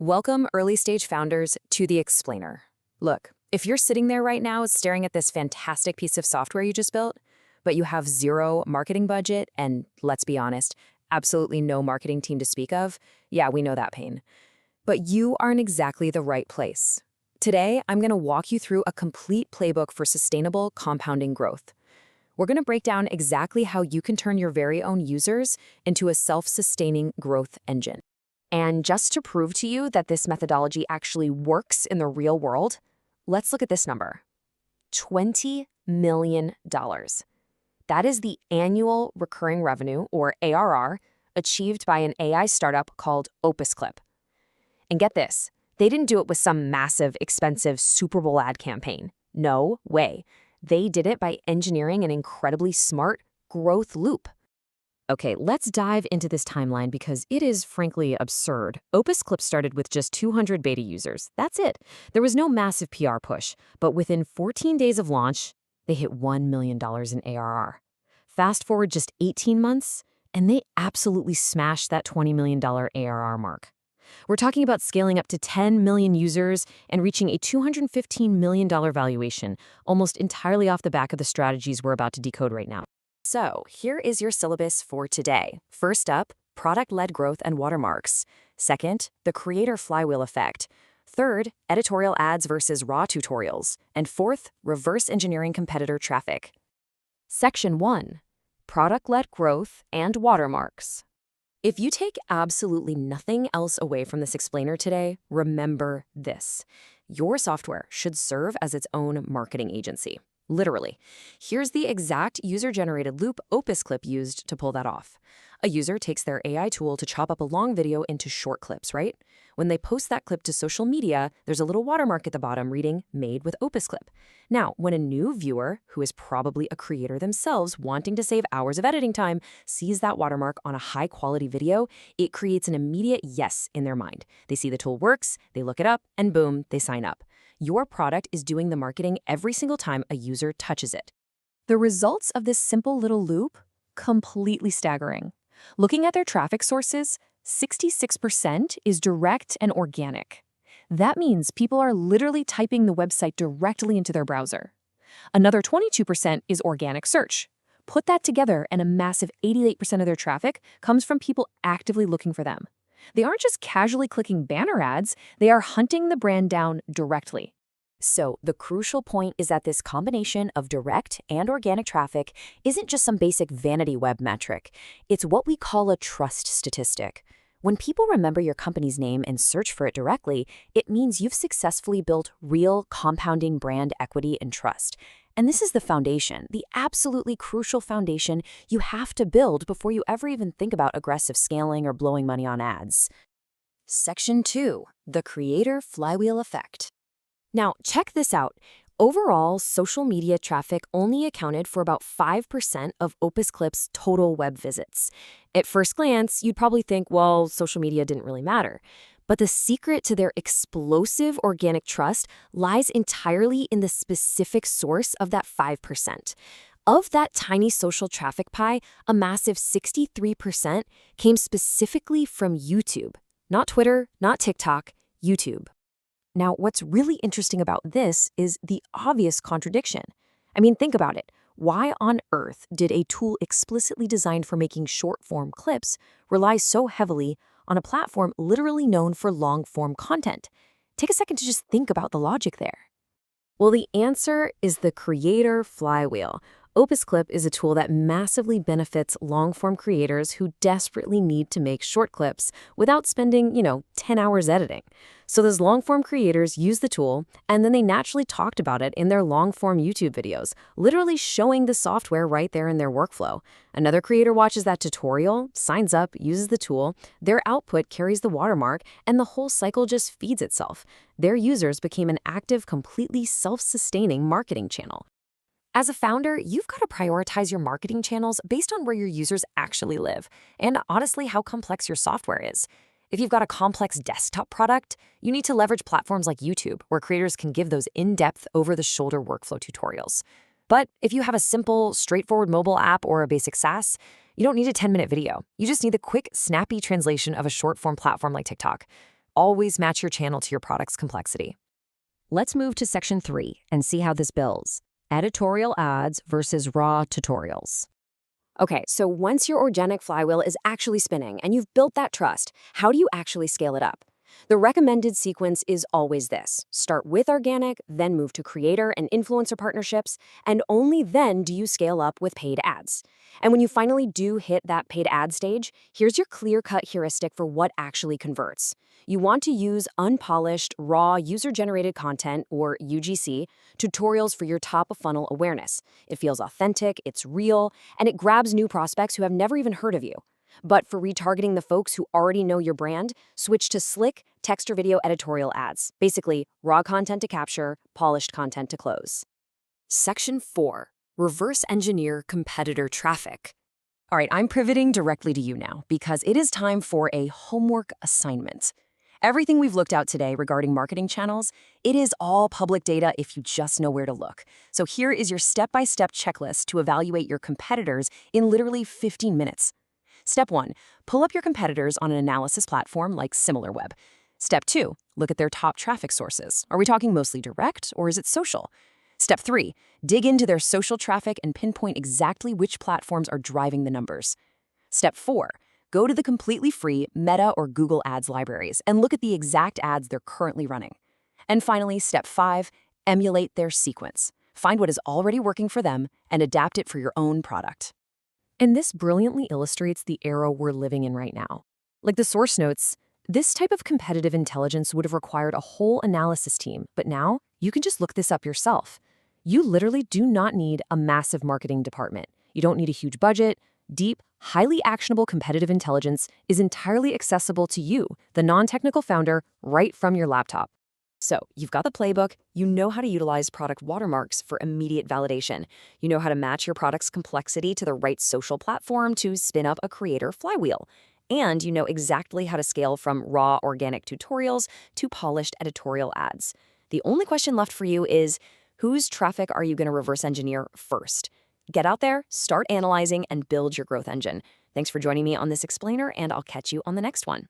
Welcome, early stage founders, to The Explainer. Look, if you're sitting there right now staring at this fantastic piece of software you just built, but you have zero marketing budget and, let's be honest, absolutely no marketing team to speak of, yeah, we know that pain. But you are in exactly the right place. Today, I'm going to walk you through a complete playbook for sustainable compounding growth. We're going to break down exactly how you can turn your very own users into a self-sustaining growth engine. And just to prove to you that this methodology actually works in the real world, let's look at this number. $20 million. That is the annual recurring revenue, or ARR, achieved by an AI startup called Opus Clip. And get this, they didn't do it with some massive, expensive Super Bowl ad campaign. No way. They did it by engineering an incredibly smart growth loop. Okay, let's dive into this timeline because it is frankly absurd. Opus Clip started with just 200 beta users. That's it. There was no massive PR push, but within 14 days of launch, they hit $1 million in ARR. Fast forward just 18 months, and they absolutely smashed that $20 million ARR mark. We're talking about scaling up to 10 million users and reaching a $215 million valuation, almost entirely off the back of the strategies we're about to decode right now. So, here is your syllabus for today. First up, product-led growth and watermarks. Second, the creator flywheel effect. Third, editorial ads versus raw tutorials. And fourth, reverse engineering competitor traffic. Section 1, product-led growth and watermarks. If you take absolutely nothing else away from this explainer today, remember this. Your software should serve as its own marketing agency. Literally. Here's the exact user-generated loop Opus Clip used to pull that off. A user takes their AI tool to chop up a long video into short clips, right? When they post that clip to social media, there's a little watermark at the bottom reading, Made with Opus Clip. Now, when a new viewer, who is probably a creator themselves wanting to save hours of editing time, sees that watermark on a high-quality video, it creates an immediate yes in their mind. They see the tool works, they look it up, and boom, they sign up. Your product is doing the marketing every single time a user touches it. The results of this simple little loop? Completely staggering. Looking at their traffic sources, 66% is direct and organic. That means people are literally typing the website directly into their browser. Another 22% is organic search. Put that together and a massive 88% of their traffic comes from people actively looking for them. They aren't just casually clicking banner ads, they are hunting the brand down directly. So, the crucial point is that this combination of direct and organic traffic isn't just some basic vanity web metric. It's what we call a trust statistic. When people remember your company's name and search for it directly, it means you've successfully built real compounding brand equity and trust. And this is the foundation, the absolutely crucial foundation you have to build before you ever even think about aggressive scaling or blowing money on ads. Section 2, the creator flywheel effect. Now, check this out. Overall, social media traffic only accounted for about 5% of Opus Clip's total web visits. At first glance, you'd probably think, well, social media didn't really matter. But the secret to their explosive organic trust lies entirely in the specific source of that 5%. Of that tiny social traffic pie, a massive 63% came specifically from YouTube. Not Twitter, not TikTok, YouTube. Now, what's really interesting about this is the obvious contradiction. I mean, think about it. Why on earth did a tool explicitly designed for making short-form clips rely so heavily on a platform literally known for long-form content? Take a second to just think about the logic there. Well, the answer is the creator flywheel. Opus Clip is a tool that massively benefits long-form creators who desperately need to make short clips without spending, 10 hours editing. So those long-form creators use the tool, and then they naturally talked about it in their long-form YouTube videos, literally showing the software right there in their workflow. Another creator watches that tutorial, signs up, uses the tool, their output carries the watermark, and the whole cycle just feeds itself. Their users became an active, completely self-sustaining marketing channel. As a founder, you've got to prioritize your marketing channels based on where your users actually live, and honestly, how complex your software is. If you've got a complex desktop product, you need to leverage platforms like YouTube, where creators can give those in-depth, over-the-shoulder workflow tutorials. But if you have a simple, straightforward mobile app or a basic SaaS, you don't need a 10-minute video. You just need the quick, snappy translation of a short-form platform like TikTok. always match your channel to your product's complexity. Let's move to section 3 and see how this builds. Editorial ads versus raw tutorials. Okay, so once your organic flywheel is actually spinning and you've built that trust, how do you actually scale it up? The recommended sequence is always this. Start with organic, then move to creator and influencer partnerships, and only then do you scale up with paid ads. And when you finally do hit that paid ad stage, here's your clear-cut heuristic for what actually converts. You want to use unpolished, raw, user-generated content, or UGC, tutorials for your top-of-funnel awareness. It feels authentic, it's real, and it grabs new prospects who have never even heard of you. But for retargeting the folks who already know your brand, switch to slick text or video editorial ads. Basically, raw content to capture, polished content to close. Section 4. Reverse engineer competitor traffic. All right, I'm pivoting directly to you now because it is time for a homework assignment. Everything we've looked at today regarding marketing channels, it is all public data if you just know where to look. So here is your step-by-step checklist to evaluate your competitors in literally 15 minutes. Step 1, pull up your competitors on an analysis platform like SimilarWeb. Step 2, look at their top traffic sources. Are we talking mostly direct or is it social? Step 3, dig into their social traffic and pinpoint exactly which platforms are driving the numbers. Step 4, go to the completely free Meta or Google Ads libraries and look at the exact ads they're currently running. And finally, Step 5, emulate their sequence. Find what is already working for them and adapt it for your own product. And this brilliantly illustrates the era we're living in right now. Like the source notes, this type of competitive intelligence would have required a whole analysis team, but now you can just look this up yourself. You literally do not need a massive marketing department. You don't need a huge budget. Deep, highly actionable competitive intelligence is entirely accessible to you, the non-technical founder, right from your laptop. So, you've got the playbook, you know how to utilize product watermarks for immediate validation. You know how to match your product's complexity to the right social platform to spin up a creator flywheel. And you know exactly how to scale from raw organic tutorials to polished editorial ads. The only question left for you is, whose traffic are you going to reverse engineer first? Get out there, start analyzing, and build your growth engine. Thanks for joining me on this explainer, and I'll catch you on the next one.